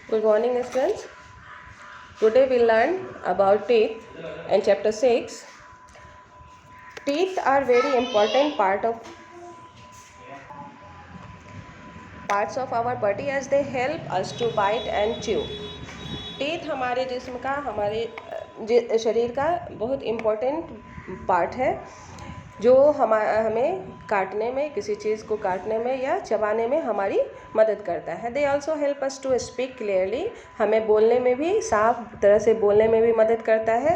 Good morning, students. Today we learn about teeth and chapter 6. Teeth are very important parts of our body as they help us to bite and chew. Teeth हमारे जिस्म का शरीर का बहुत important part है जो हमें काटने में, किसी चीज़ को काटने में या चबाने में हमारी मदद करता है। They also help us to speak clearly, हमें बोलने में भी, साफ तरह से बोलने में भी मदद करता है।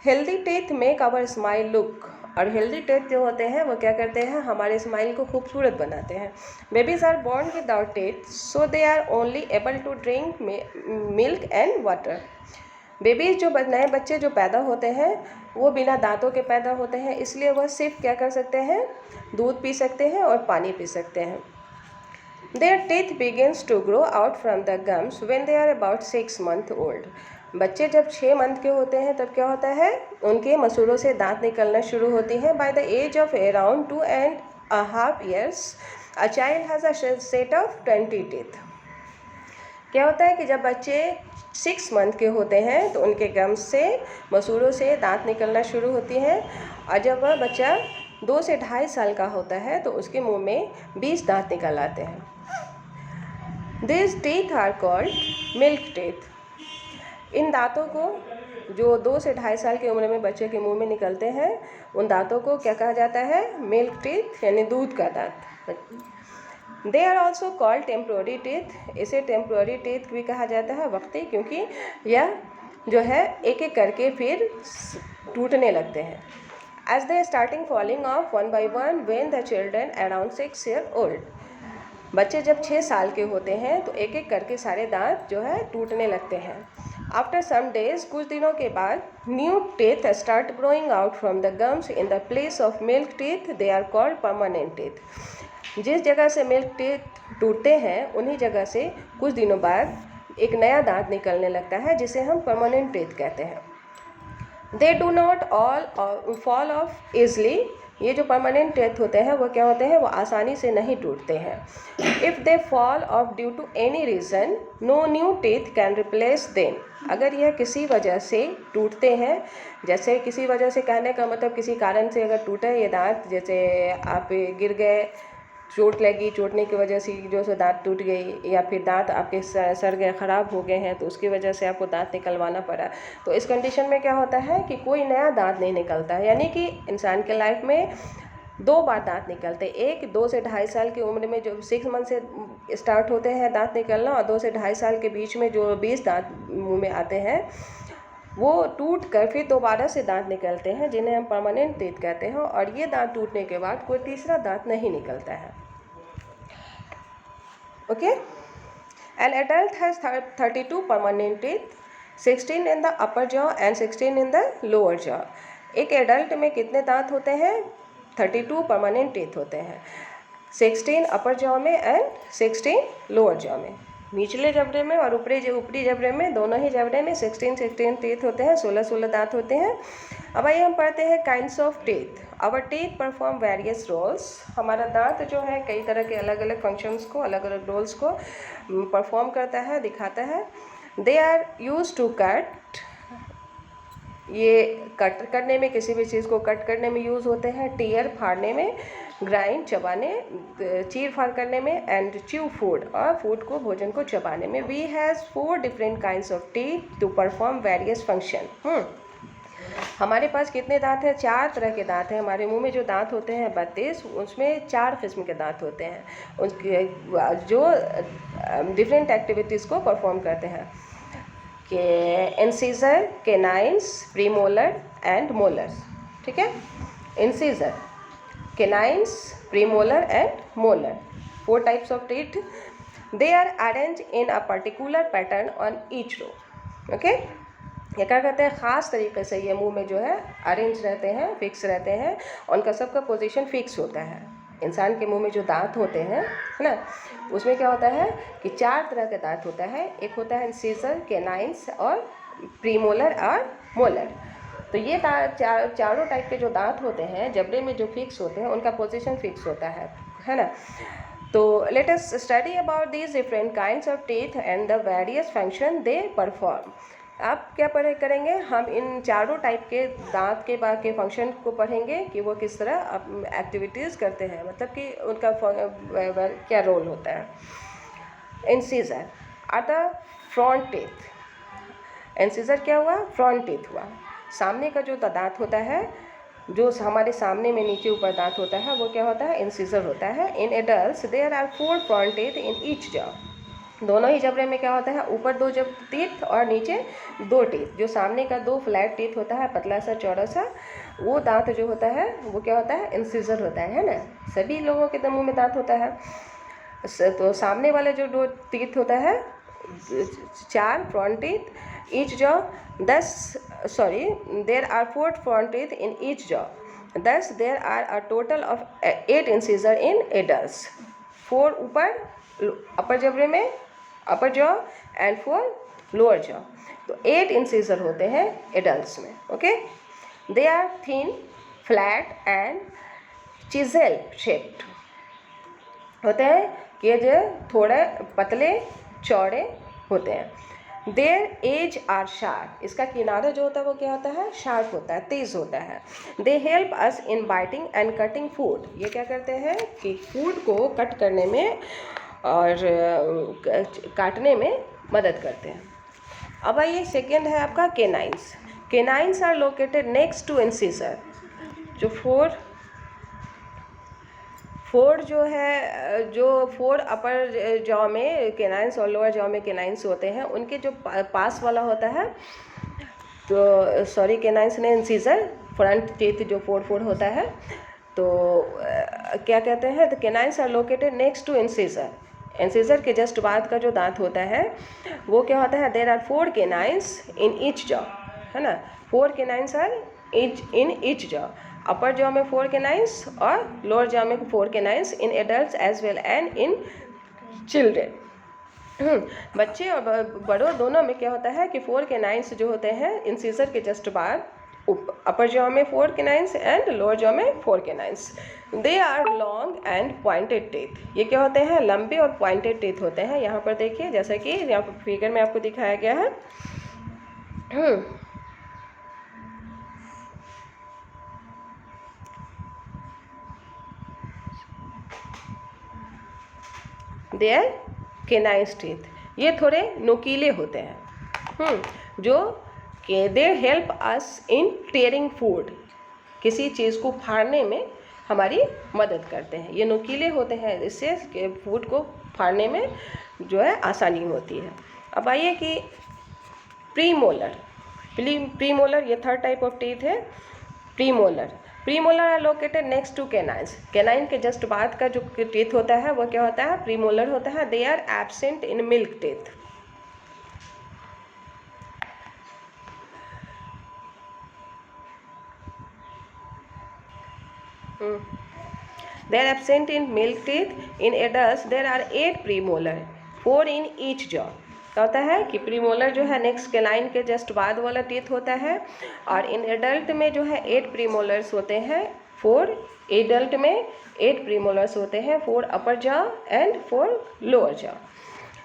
Healthy teeth make our smile look, और हेल्दी टीथ जो होते हैं वो क्या करते हैं, हमारे स्माइल को खूबसूरत बनाते हैं। Babies are born without teeth so they are only able to drink milk and water. Babies जो नए बच्चे जो पैदा होते हैं वो बिना दांतों के पैदा होते हैं, इसलिए वह सिर्फ क्या कर सकते हैं, दूध पी सकते हैं और पानी पी सकते हैं। Their teeth begins to grow out from the gums when they are about 6 months old. बच्चे जब 6 मंथ के होते हैं तब क्या होता है, उनके मसूड़ों से दांत निकलना शुरू होती हैं। By the age of around 2.5 years, a child has a set of 20 teeth. क्या होता है कि जब बच्चे 6 मंथ के होते हैं तो उनके गम्स से, मसूड़ों से दांत निकलना शुरू होती हैं, और जब वह बच्चा 2 से 2.5 साल का होता है तो उसके मुंह में 20 दांत निकल आते हैं। These teeth are called milk teeth. इन दांतों को, जो 2 से 2.5 साल की उम्र में बच्चे के मुंह में निकलते हैं, उन दांतों को क्या कहा जाता है, मिल्क टीथ, यानी दूध का दांत। They are also called temporary teeth, इसे टेम्प्रोरी टीथ भी कहा जाता है, वक्ती, क्योंकि यह जो है एक एक करके फिर टूटने लगते हैं। As they starting falling off one by one when the children around 6 years old. बच्चे जब 6 साल के होते हैं तो एक एक करके सारे दांत जो है टूटने लगते हैं। आफ्टर सम डेज, कुछ दिनों के बाद, new teeth start growing out from the gums in the place of milk teeth, they are called permanent teeth. जिस जगह से मिल्क टीथ टूटते हैं उन्हीं जगह से कुछ दिनों बाद एक नया दांत निकलने लगता है जिसे हम परमानेंट टीथ कहते हैं। They do not all fall of easily, ये जो परमानेंट टीथ होते हैं वो क्या होते हैं, वो आसानी से नहीं टूटते हैं। If they fall off due to any reason, no new teeth can replace them. अगर यह किसी वजह से टूटते हैं, जैसे किसी वजह से कहने का मतलब किसी कारण से अगर टूटे ये दांत, जैसे आप गिर गए, चोट लगी, चोटने की वजह से जो सो दांत टूट गई, या फिर दांत आपके सड़ गए, ख़राब हो गए हैं तो उसकी वजह से आपको दांत निकलवाना पड़ा, तो इस कंडीशन में क्या होता है कि कोई नया दांत नहीं निकलता है। यानी कि इंसान के लाइफ में 2 बार दांत निकलते हैं। एक 2 से 2.5 साल की उम्र में जो 6 मंथ से स्टार्ट होते हैं दांत निकलना, और 2 से 2.5 साल के बीच में जो 20 दांत मुँह में आते हैं वो टूट कर फिर दोबारा से दांत निकलते हैं, जिन्हें हम परमानेंट टीथ कहते हैं। और ये दांत टूटने के बाद कोई तीसरा दांत नहीं निकलता है। Okay, an adult has 32 permanent teeth, 16 in the upper jaw and 16 in the lower jaw. एक एडल्ट में कितने दांत होते हैं, 32 परमानेंट टीथ होते हैं, 16 अपर जॉ में एंड 16 लोअर जॉ में। निचले जबड़े में और ऊपरी जबड़े में, दोनों ही जबड़े में 16 टीथ होते हैं, 16 दांत होते हैं। अब आइए हम पढ़ते हैं kinds of teeth. Our teeth perform various roles, हमारा दांत जो है कई तरह के अलग अलग फंक्शंस को, अलग अलग रोल्स को परफॉर्म करता है, दिखाता है। They are used to cut, ये कट करने में, किसी भी चीज़ को कट करने में यूज़ होते हैं। टीयर, फाड़ने में। ग्राइंड, चबाने, चीर फाड़ करने में। एंड च्यू फूड, और फूड को, भोजन को चबाने में। We has 4 different kinds of teeth to perform various function. हमारे पास कितने दांत हैं, 4 तरह के दांत हैं। हमारे मुंह में जो दांत होते हैं 32, उसमें 4 किस्म के दांत होते हैं, उनके जो डिफरेंट एक्टिविटीज़ को परफॉर्म करते हैं, के incisor, canines, premolar and molars. ठीक है, incisor, canines, premolar and molar, 4 types of teeth. They are arrange in a particular pattern on each row. Okay, ये क्या कहते हैं, ख़ास तरीके से ये मुंह में जो है अरेंज रहते हैं, फिक्स रहते हैं, उनका सबका पोजीशन फिक्स होता है। इंसान के मुंह में जो दांत होते हैं, है ना, उसमें क्या होता है कि 4 तरह के दांत होता है। एक होता है इंसीजर, केनाइन्स और प्रीमोलर और मोलर। तो ये चारों टाइप के जो दांत होते हैं जबड़े में जो फिक्स होते हैं, उनका पोजीशन फिक्स होता है ना। तो let us study about these different kinds of teeth and the various function they perform. आप क्या करेंगे, हम इन चारों टाइप के दांत के फंक्शन को पढ़ेंगे कि वो किस तरह एक्टिविटीज़ करते हैं, मतलब कि उनका क्या रोल होता है। Incisor are the front teeth. Incisor क्या हुआ, फ्रंट टीथ हुआ। सामने का जो दांत होता है, जो हमारे सामने में नीचे ऊपर दांत होता है, वो क्या होता है, इंसीजर होता है। In adults there are 4 front teeth in each jaw. दोनों ही जबड़े में क्या होता है, ऊपर 2 जब टीथ और नीचे 2 टीथ। जो सामने का 2 फ्लैट टीथ होता है, पतला सा चौड़ा सा, वो दांत जो होता है वो क्या होता है, इंसीजर होता है ना। सभी लोगों के मुंह में दांत होता है। तो सामने वाले जो 2 टीथ होता है, 4 front teeth each jaw, there are 4 front teeth in each jaw. Thus there are a total of 8 incisor in adults. 4 ऊपर अपर जबड़े में, upper jaw, and 4 lower jaw. तो 8 इंसीजर होते हैं एडल्ट्स में। Okay, they are thin, flat and chisel shaped होते हैं, कि जो थोड़े पतले चौड़े होते हैं। देयर एज आर शार्प, इसका किनारा जो होता है वो क्या होता है, शार्प होता है, तेज़ होता है। दे help us in biting and cutting food, ये क्या करते हैं कि फूड को कट करने में और काटने में मदद करते हैं। अब आइए सेकेंड है आपका canines. Canines are located next to incisor. जो फोर जो है, जो 4 अपर जॉ में केनाइन्स और लोअर जॉ में केनाइन्स होते हैं, उनके जो पास वाला होता है, तो सॉरी केनाइन्स ने इंसीजर, फ्रंट टीथ जो 4 होता है, तो क्या कहते हैं, the canines are located next to incisor. Incisor के जस्ट बाद का जो दांत होता है वो क्या होता है, there are 4 canines in each jaw, है ना। 4 canines are in each jaw. Upper jaw में 4 केनाइन्स और लोअर जॉ में 4 canines in adults as well and in children. बच्चे और बड़ों दोनों में क्या होता है कि 4 केनाइन्स जो होते हैं इंसीजर के जस्ट बाद, अपर जॉ में 4 केनाइन्स एंड लोअर जॉ में 4 canines. They are long and pointed teeth, ये क्या होते हैं, लंबे और पॉइंटेड टीथ होते हैं। यहाँ पर देखिए, जैसा कि यहाँ पर फिगर में आपको दिखाया गया है। दे आर केनाइन्स टीथ, ये थोड़े नुकीले होते हैं। जो कि they help us in tearing food, किसी चीज़ को फाड़ने में हमारी मदद करते हैं। ये नुकीले होते हैं, इससे फूड को फाड़ने में जो है आसानी होती है। अब आइए कि प्रीमोलर। ये थर्ड टाइप ऑफ टीथ है, premolar. Premolar are located next to canines. Canine के जस्ट बाद का जो टीथ होता है वो क्या होता है, प्रीमोलर होता है। They are absent in milk teeth. They are absent in milk teeth. In adults there are 8 premolar, 4 in each jaw. क्या होता है कि प्रीमोलर जो है नेक्स्ट केनाइन के जस्ट बाद वाला टीथ होता है, और इन एडल्ट में जो है 8 प्रीमोलर्स होते हैं। 4 एडल्ट में 8 प्रीमोलर्स होते हैं, 4 upper jaw and 4 lower jaw.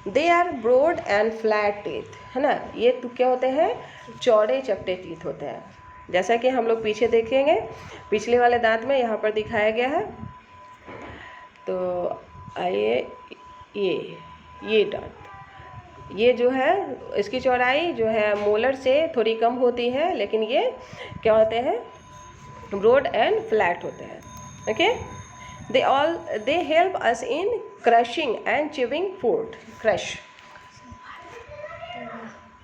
They are broad and flat teeth, है ना। ये तो क्या होते हैं, चौड़े चपटे टीथ होते हैं। जैसा कि हम लोग पीछे देखेंगे, पिछले वाले दांत में यहाँ पर दिखाया गया है। तो आइए, ये दांत, ये जो है इसकी चौड़ाई जो है मोलर से थोड़ी कम होती है, लेकिन ये क्या होते हैं, ब्रॉड एंड फ्लैट होते हैं। Okay, they help us in crushing and chewing food. Crush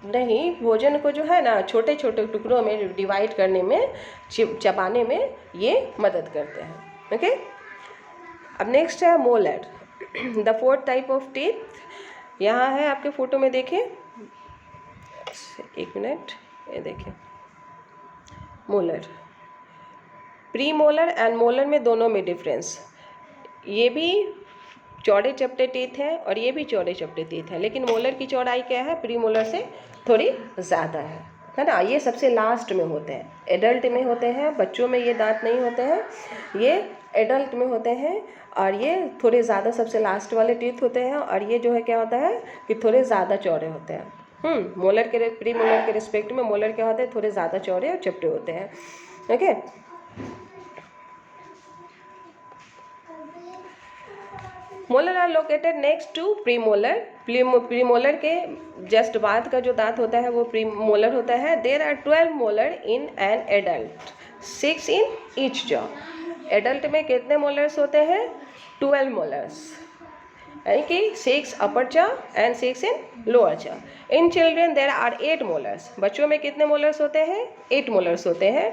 नहीं, भोजन को जो है ना छोटे छोटे टुकड़ों में डिवाइड करने में, चबाने में ये मदद करते हैं। ओके, अब नेक्स्ट है molar, the 4th type of teeth. यहाँ है आपके फोटो में, देखिए, एक मिनट, ये देखिए, molar. Pre molar and molar में दोनों में डिफरेंस, ये भी चौड़े चपटे टीथ हैं और ये भी चौड़े चपटे टीथ हैं, लेकिन मोलर की चौड़ाई क्या है, प्री मोलर से थोड़ी ज़्यादा है ना। ये सबसे लास्ट में होते हैं, एडल्ट में होते हैं, बच्चों में ये दांत नहीं होते हैं, ये एडल्ट में होते हैं, और ये थोड़े ज़्यादा सबसे लास्ट वाले टीथ होते हैं, और ये जो है क्या होता है कि थोड़े ज़्यादा चौड़े होते हैं। मोलर के प्री मोलर के रिस्पेक्ट में मोलर क्या होते हैं, थोड़े ज़्यादा चौड़े और चपटे होते हैं। Okay, molar are located next to premolar. Premolar के जस्ट बाद का जो दांत होता है वो प्रीमोलर होता है। There are 12 molar in an adult, 6 in each jaw. Adult में कितने मोलर्स होते हैं? 12 मोलर्स, यानी कि 6 upper jaw and 6 in lower jaw. In children there are 8 molars. बच्चों में कितने मोलर्स होते हैं? 8 मोलर्स होते हैं।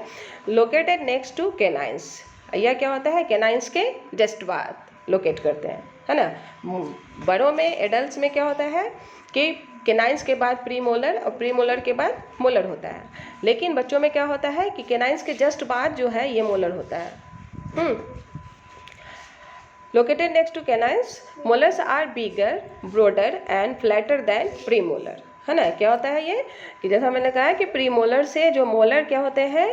Located next to canines. यह क्या होता है? कैनाइंस के जस्ट बाद लोकेट करते हैं, है ना। बड़ों में एडल्ट्स में क्या होता है कि कैनाइंस के बाद प्रीमोलर और प्रीमोलर के बाद मोलर होता है, लेकिन बच्चों में क्या होता है कि कैनाइंस के जस्ट बाद जो है ये मोलर होता है। Located next to canines, molars are bigger, broader and flatter than premolar, है ना। क्या होता है ये कि जैसा मैंने कहा कि प्रीमोलर से जो मोलर क्या होते हैं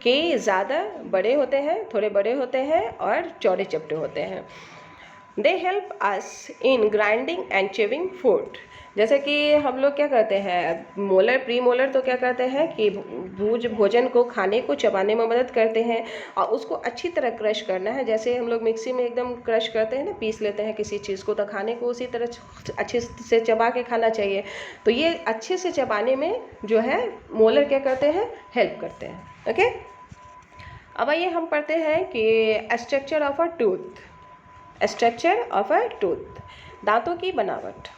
कि ज़्यादा बड़े होते हैं, थोड़े बड़े होते हैं और चौड़े चपटे होते हैं। दे help us in grinding and chewing food. जैसे कि हम लोग क्या करते हैं, मोलर प्री मोलर तो क्या करते हैं कि भोजन को खाने को चबाने में मदद करते हैं और उसको अच्छी तरह क्रश करना है। जैसे हम लोग मिक्सी में एकदम क्रश करते हैं ना, पीस लेते हैं किसी चीज़ को, तो खाने को उसी तरह अच्छे से चबा के खाना चाहिए। तो ये अच्छे से चबाने में जो है मोलर क्या करते हैं, हेल्प करते हैं। ओके, अब आइए हम पढ़ते हैं कि structure of a tooth. Structure of a tooth, दांतों की बनावट।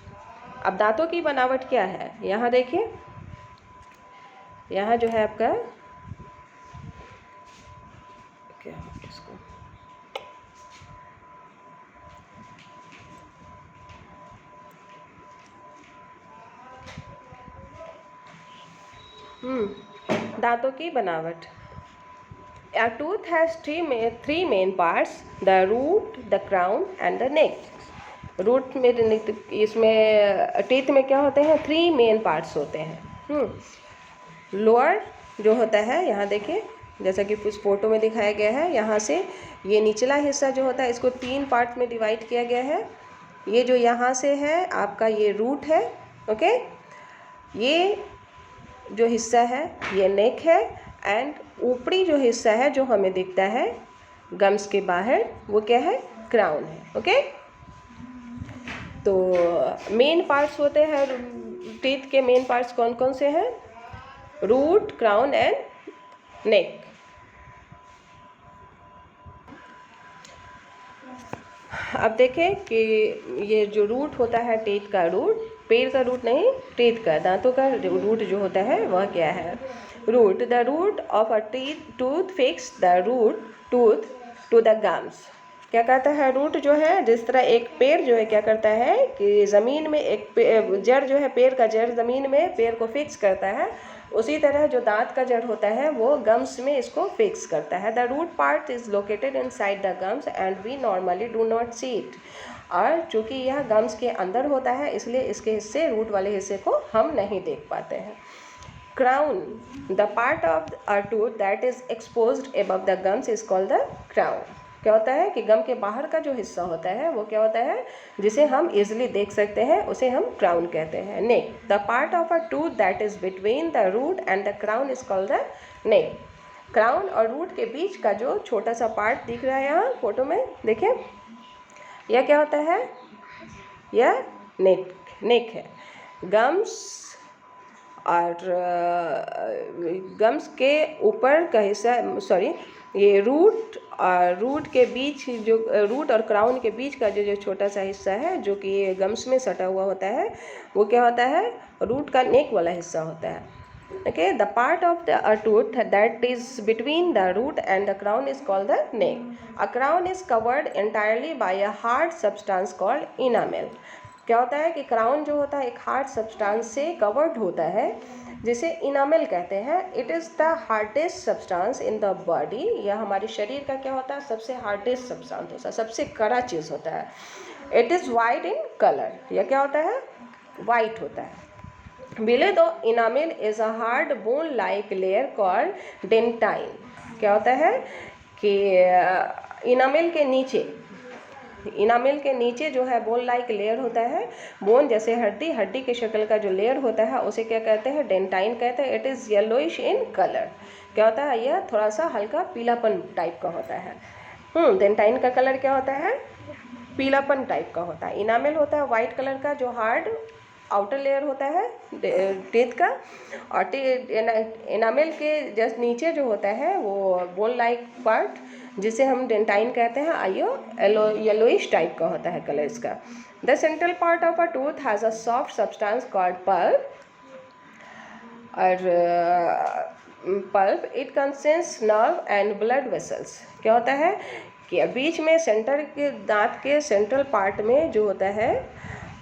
अब दांतों की बनावट क्या है, यहाँ देखिए, यहाँ जो है आपका क्या इसको दांतों की बनावट। A tooth has three main parts: the root, the crown and the neck. Root में इसमें टीथ में क्या होते हैं, 3 मेन पार्ट्स होते हैं। लोअर जो होता है, यहाँ देखिए जैसा कि उस फोटो में दिखाया गया है, यहाँ से ये निचला हिस्सा जो होता है इसको 3 पार्ट में डिवाइड किया गया है। ये जो यहाँ से है आपका ये रूट है, ओके। ये जो हिस्सा है ये नेक है, एंड ऊपरी जो हिस्सा है जो हमें दिखता है गम्स के बाहर वो क्या है, क्राउन है। ओके, तो मेन पार्ट्स होते हैं टीथ के, मेन पार्ट्स कौन कौन से हैं? Root, crown and neck. अब देखें कि ये जो रूट होता है टीथ का, रूट पेड़ का रूट नहीं, टीथ का, दांतों का रूट जो होता है वह क्या है? Root. The root of a tooth fix the root tooth to the gums. क्या कहता है? रूट जो है, जिस तरह एक पेड़ जो है क्या करता है कि ज़मीन में एक जड़ जो है, पेड़ का जड़ ज़मीन में पेड़ को फिक्स करता है, उसी तरह जो दांत का जड़ होता है वो गम्स में इसको फिक्स करता है। The root part is located inside the gums and we normally do not see it. और चूँकि यह गम्स के अंदर होता है इसलिए इसके हिस्से, रूट वाले हिस्से को हम नहीं देख पाते हैं। Crown, the part of a tooth that is exposed above the gums is called the crown. क्या होता है कि गम के बाहर का जो हिस्सा होता है वो क्या होता है, जिसे हम इजीली देख सकते हैं, उसे हम क्राउन कहते हैं। Neck, the part of a tooth that is between the root and the crown is called the neck. Crown और रूट के बीच का जो छोटा सा पार्ट दिख रहा है यहाँ फोटो में, देखिए यह क्या होता है, यह नेक है। गम्स और गम्स के ऊपर का हिस्सा, सॉरी, ये रूट के बीच जो, रूट और क्राउन के बीच का जो छोटा सा हिस्सा है जो कि ये गम्स में सटा हुआ होता है वो क्या होता है, रूट का नेक वाला हिस्सा होता है। Okay, the part of the tooth that is between the root and the crown is called the neck. A crown is covered entirely by a hard substance called enamel. क्या होता है कि क्राउन जो होता है एक हार्ड सब्सटेंस से covered होता है जिसे इनामेल कहते हैं। It is the hardest substance in the body. यह हमारे शरीर का क्या होता है, सबसे हार्डेस्ट सब्सटेंस होता है, सबसे कड़ा चीज़ होता है। It is white in colour, यह क्या होता है, वाइट होता है। Below the enamel is a hard bone like layer called dentine. क्या होता है कि इनामेल के नीचे जो है बोन लाइक लेयर होता है, बोन जैसे हड्डी के शक्ल का जो लेयर होता है उसे क्या कहते हैं, डेंटाइन कहते हैं। It is yellowish in colour. क्या होता है, यह थोड़ा सा हल्का पीलापन टाइप का होता है। डेंटाइन का कलर क्या होता है, पीलापन टाइप का होता है। इनामेल होता है वाइट कलर का, जो हार्ड आउटर लेयर होता है टीथ का, और इनामेल के जस्ट नीचे जो होता है वो बोन लाइक पार्ट जिसे हम डेंटाइन कहते हैं, येलोइश टाइप का होता है कलर इसका। The central part of a tooth has a soft substance called pulp, और pulp it consist nerve and blood vessels. क्या होता है कि बीच में सेंटर के दांत के सेंट्रल पार्ट में जो होता है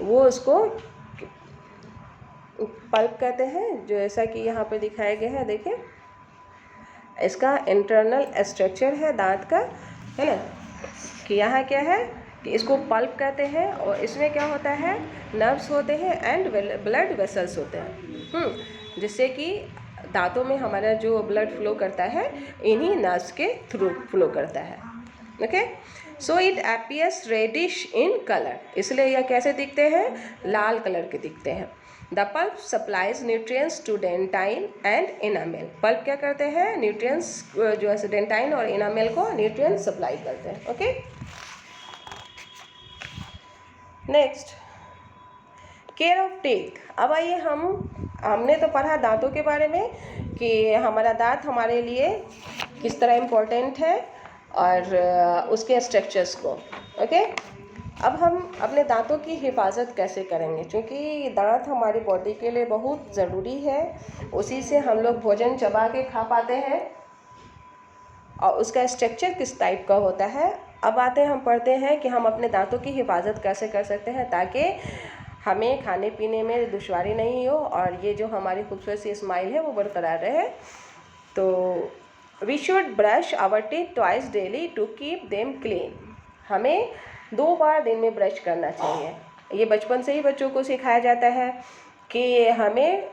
वो उसको पल्प कहते हैं, जो ऐसा कि यहाँ पे दिखाया गया है, देखिए इसका इंटरनल स्ट्रक्चर है दांत का, है ना, कि यहाँ क्या है कि इसको पल्प कहते हैं, और इसमें क्या होता है, नर्व्स होते हैं एंड ब्लड वेसल्स होते हैं, जिससे कि दांतों में हमारा जो ब्लड फ्लो करता है इन्हीं नर्व्स के थ्रू फ्लो करता है। Okay, so it appears reddish in colour, इसलिए यह कैसे दिखते हैं, लाल कलर के दिखते हैं। The pulp supplies nutrients to dentine and enamel. Pulp क्या करते हैं, न्यूट्रिएंट्स जो है डेंटाइन और इनामेल को न्यूट्रिएंट्स सप्लाई करते हैं। Okay, next care of teeth. अब आइए हमने तो पढ़ा दांतों के बारे में कि हमारा दांत हमारे लिए किस तरह इम्पोर्टेंट है और उसके स्ट्रक्चर्स को। ओके, अब हम अपने दांतों की हिफाजत कैसे करेंगे, क्योंकि दांत हमारी बॉडी के लिए बहुत ज़रूरी है, उसी से हम लोग भोजन चबा के खा पाते हैं, और उसका स्ट्रक्चर किस टाइप का होता है। अब आते हैं, हम पढ़ते हैं कि हम अपने दांतों की हिफाजत कैसे कर सकते हैं ताकि हमें खाने पीने में दुश्वारी नहीं हो और ये जो हमारी खूबसूरत सी स्माइल है वो बरकरार रहे। तो we should brush our teeth twice daily to keep them clean. हमें 2 बार दिन में ब्रश करना चाहिए। ये बचपन से ही बच्चों को सिखाया जाता है कि हमें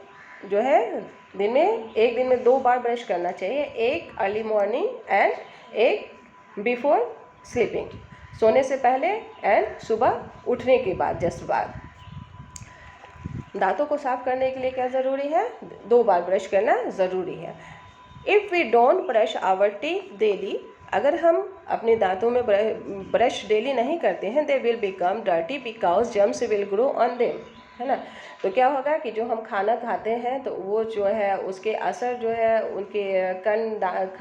जो है एक दिन में 2 बार ब्रश करना चाहिए, एक अर्ली मॉर्निंग एंड एक बिफोर स्लीपिंग, सोने से पहले एंड सुबह उठने के बाद, जस्ट बाद। दांतों को साफ करने के लिए क्या ज़रूरी है, 2 बार ब्रश करना ज़रूरी है। If we don't brush our teeth daily, अगर हम अपने दांतों में ब्रश डेली नहीं करते हैं, they will become dirty because germs will grow on them, है ना। तो क्या होगा कि जो हम खाना खाते हैं तो वो जो है उसके असर जो है उनके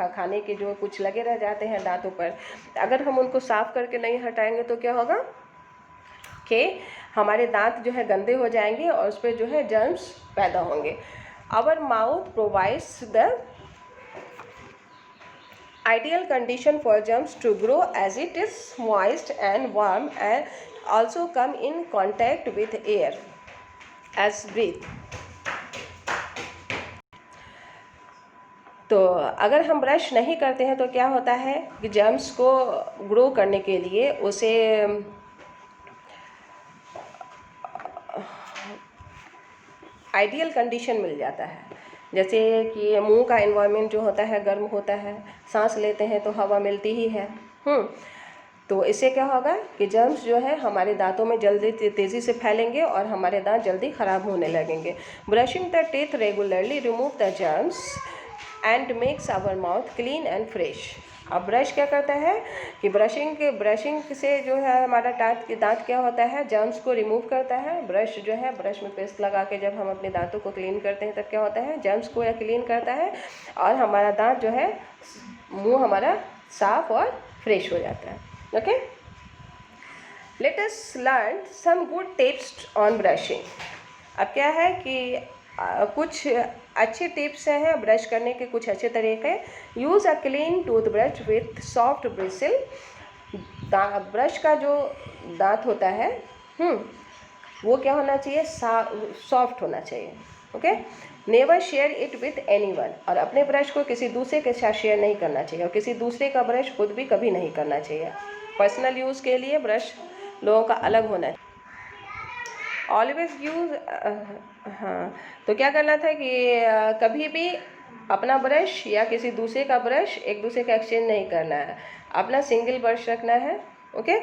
खाने के जो कुछ लगे रह जाते हैं दांतों पर, अगर हम उनको साफ करके नहीं हटाएंगे तो क्या होगा कि हमारे दांत जो है गंदे हो जाएंगे और उस पर जो है जर्म्स पैदा होंगे। Our mouth provides the ideal condition for germs to grow as it is moist and warm and also come in contact with air as breathe। तो अगर हम ब्रश नहीं करते हैं तो क्या होता है कि जर्म्स को ग्रो करने के लिए उसे आइडियल कंडीशन मिल जाता है, जैसे कि मुंह का एनवायरनमेंट जो होता है गर्म होता है, सांस लेते हैं तो हवा मिलती ही है। तो इससे क्या होगा कि जर्म्स जो है हमारे दांतों में जल्दी तेज़ी से फैलेंगे और हमारे दांत जल्दी ख़राब होने लगेंगे। Brushing the teeth regularly remove the germs and makes our mouth clean and fresh. अब ब्रश क्या करता है कि ब्रशिंग से जो है हमारा दांत क्या होता है, जर्म्स को रिमूव करता है। ब्रश जो है, ब्रश में पेस्ट लगा के जब हम अपने दांतों को क्लीन करते हैं तब क्या होता है, जर्म्स को यह क्लीन करता है और हमारा दांत जो है, मुंह हमारा साफ और फ्रेश हो जाता है। Okay, let us learn some good tips on brushing. अब क्या है कि कुछ अच्छे टिप्स हैं ब्रश करने के, कुछ अच्छे तरीके। Use a clean toothbrush with soft bristle. Brush का जो दांत होता है वो क्या होना चाहिए, सॉफ्ट होना चाहिए। Okay, never share it with anyone. और अपने ब्रश को किसी दूसरे के साथ शेयर नहीं करना चाहिए और किसी दूसरे का ब्रश खुद भी कभी नहीं करना चाहिए। पर्सनल यूज़ के लिए ब्रश लोगों का अलग होना चाहिए। ऑलवेज यूज़, हाँ, तो क्या करना था कि कभी भी अपना ब्रश या किसी दूसरे का ब्रश एक दूसरे का एक्सचेंज नहीं करना है, अपना सिंगल ब्रश रखना है। Okay,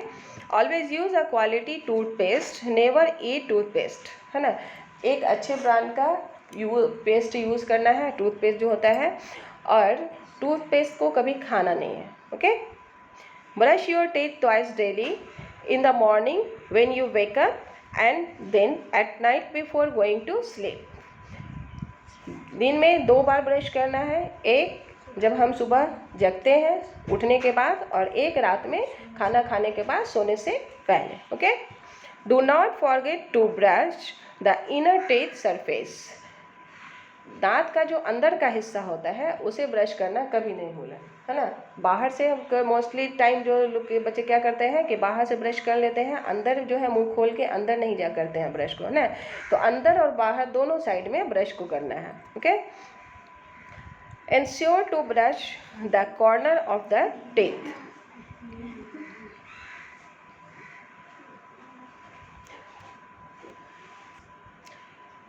always use a quality toothpaste, never eat toothpaste, है ना। एक अच्छे ब्रांड का पेस्ट यूज़ करना है, टूथपेस्ट जो होता है, और टूथपेस्ट को कभी खाना नहीं है। Okay, brush your teeth twice daily, in the morning when you wake up and then at night before going to sleep. दिन में 2 बार ब्रश करना है, एक जब हम सुबह जगते हैं उठने के बाद, और एक रात में खाना खाने के बाद सोने से पहले। Okay, do not forget to brush the inner teeth surface. दांत का जो अंदर का हिस्सा होता है उसे ब्रश करना कभी नहीं भूलें, है ना। बाहर से मोस्टली टाइम जो लोग के बच्चे क्या करते हैं कि बाहर से ब्रश कर लेते हैं, अंदर जो है मुंह खोल के अंदर नहीं जा करते हैं ब्रश को, है ना। तो अंदर और बाहर दोनों साइड में ब्रश को करना है। Okay, ensure to brush the corner of the teeth.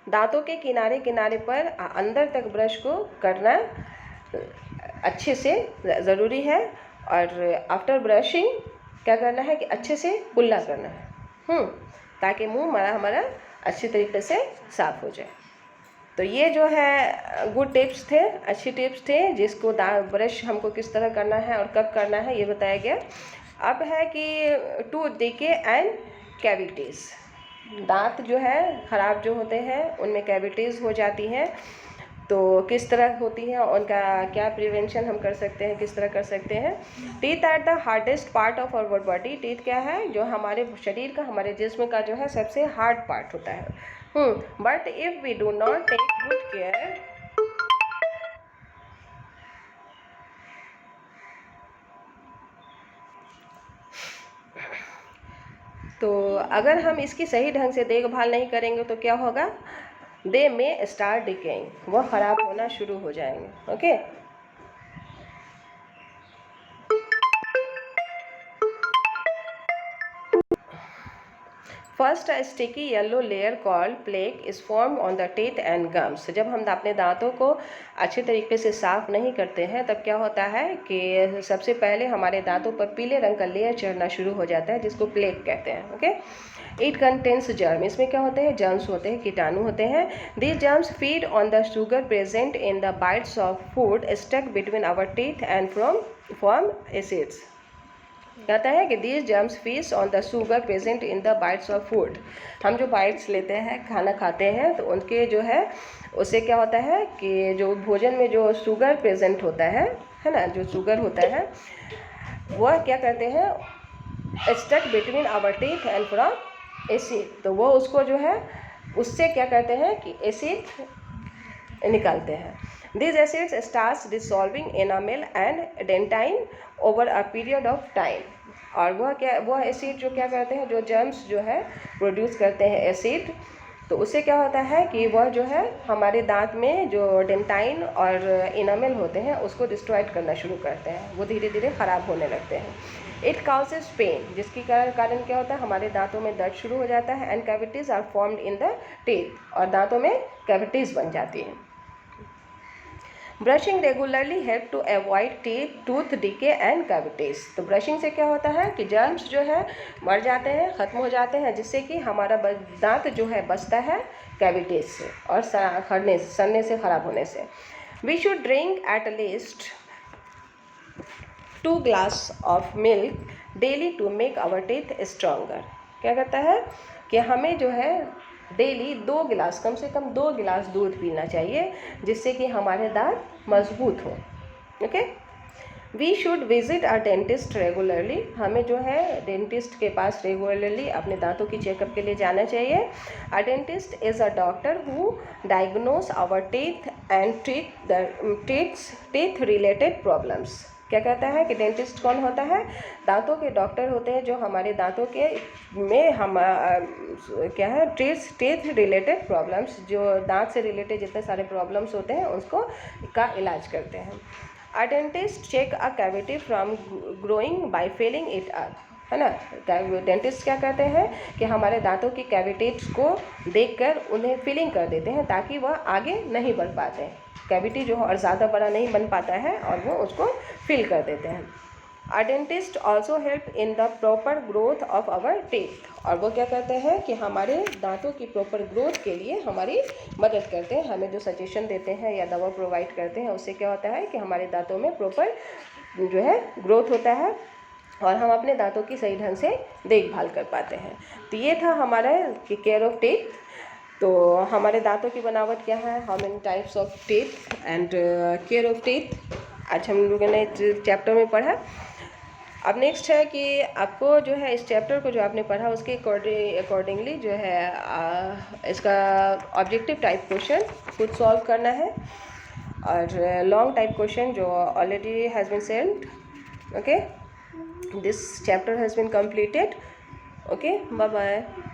दांतों के किनारे किनारे पर अंदर तक ब्रश को करना अच्छे से ज़रूरी है, और आफ्टर ब्रशिंग क्या करना है कि अच्छे से कुल्ला करना है, ताकि मुंह हमारा अच्छी तरीके से साफ हो जाए। तो ये जो है गुड टिप्स थे, अच्छी टिप्स थे, जिसको ब्रश हमको किस तरह करना है और कब करना है ये बताया गया। अब है कि टूथ डिके एंड कैविटीज़। दांत जो है ख़राब जो होते हैं उनमें कैविटीज़ हो जाती हैं, तो किस तरह होती हैं, उनका क्या प्रिवेंशन हम कर सकते हैं, किस तरह कर सकते हैं। Teeth are the hardest part of our body. Teeth क्या है, जो हमारे शरीर का, हमारे जिस्म का जो है सबसे हार्ड पार्ट होता है। But if we do not take good care, तो अगर हम इसकी सही ढंग से देखभाल नहीं करेंगे तो क्या होगा, दे में स्टार्ट डिकेइंग, वह ख़राब होना शुरू हो जाएंगे। Okay, first a sticky yellow layer called plaque is form on the teeth and gums. जब हम अपने दांतों को अच्छे तरीके से साफ नहीं करते हैं तब क्या होता है कि सबसे पहले हमारे दांतों पर पीले रंग का लेयर चढ़ना शुरू हो जाता है, जिसको प्लेक कहते हैं। Okay, it contains germ. इसमें क्या होते हैं, जर्म्स होते हैं, कीटाणु होते हैं। These germs feed on the sugar present in the bites of food stuck between our teeth and form acids. कहता है कि these germs fees on the sugar present in the bites of food. हम जो bytes लेते हैं, खाना खाते हैं, तो उनके जो है उससे क्या होता है कि जो भोजन में जो शुगर प्रेजेंट होता है ना, जो शुगर होता है वह क्या करते हैं, stuck between our teeth and from acid. तो वो उसको जो है उससे क्या करते हैं कि एसिड निकालते हैं। These acids starts dissolving enamel and dentine over a period of time। और वह एसिड जो क्या करते हैं, जो जर्म्स जो है प्रोड्यूस करते हैं एसिड, तो उससे क्या होता है कि वह जो है हमारे दांत में जो डेंटाइन और इनामेल होते हैं उसको डिस्ट्रॉयड करना शुरू करते हैं, वो धीरे धीरे ख़राब होने लगते हैं। इट कॉजेज पेन, जिसके कारण क्या होता है, हमारे दांतों में दर्द शुरू हो जाता है। And cavities are formed in the teeth, और दांतों में कैविटीज़ बन जाती हैं। Brushing regularly help to avoid tooth decay and cavities. तो ब्रशिंग से क्या होता है कि जर्म्स जो है मर जाते हैं, ख़त्म हो जाते हैं, जिससे कि हमारा दांत जो है बचता है कैविटीज़ से और सड़ने से, ख़राब होने से। We should drink at least 2 glass of milk daily to make our teeth stronger. क्या कहता है कि हमें जो है डेली 2 गिलास, कम से कम 2 गिलास दूध पीना चाहिए, जिससे कि हमारे दांत मजबूत हो। Okay, we should visit a dentist regularly. हमें जो है डेंटिस्ट के पास रेगुलरली अपने दांतों की चेकअप के लिए जाना चाहिए। A dentist is a doctor who diagnose our teeth and teeth related problems. क्या कहता है कि डेंटिस्ट कौन होता है, दांतों के डॉक्टर होते हैं, जो हमारे दांतों के में हम क्या है टीथ रिलेटेड प्रॉब्लम्स, जो दांत से रिलेटेड जितने सारे प्रॉब्लम्स होते हैं उसको का इलाज करते हैं। A dentist check a cavity from growing by filling it up. है ना। डेंटिस्ट क्या करते हैं कि हमारे दांतों की कैविटीज को देखकर उन्हें फिलिंग कर देते हैं ताकि वह आगे नहीं बढ़ पाते हैं, कैविटी जो है और ज़्यादा बड़ा नहीं बन पाता है और वो उसको फिल कर देते हैं। A dentist also help in the proper growth of our teeth, और वो क्या करते हैं कि हमारे दांतों की प्रॉपर ग्रोथ के लिए हमारी मदद करते हैं, हमें जो सजेशन देते हैं या दवा प्रोवाइड करते हैं, उससे क्या होता है कि हमारे दांतों में प्रॉपर जो है ग्रोथ होता है और हम अपने दांतों की सही ढंग से देखभाल कर पाते हैं। तो ये था हमारा कि केयर ऑफ टीथ। तो हमारे दांतों की बनावट क्या है, how many types of teeth and care of teeth, आज हम लोगों ने चैप्टर में पढ़ा। अब नेक्स्ट है कि आपको जो है इस चैप्टर को जो आपने पढ़ा उसके अकॉर्डिंगली जो है इसका ऑब्जेक्टिव टाइप क्वेश्चन खुद सॉल्व करना है और लॉन्ग टाइप क्वेश्चन जो already has been send. Okay, this chapter has been completed. Okay, bye bye.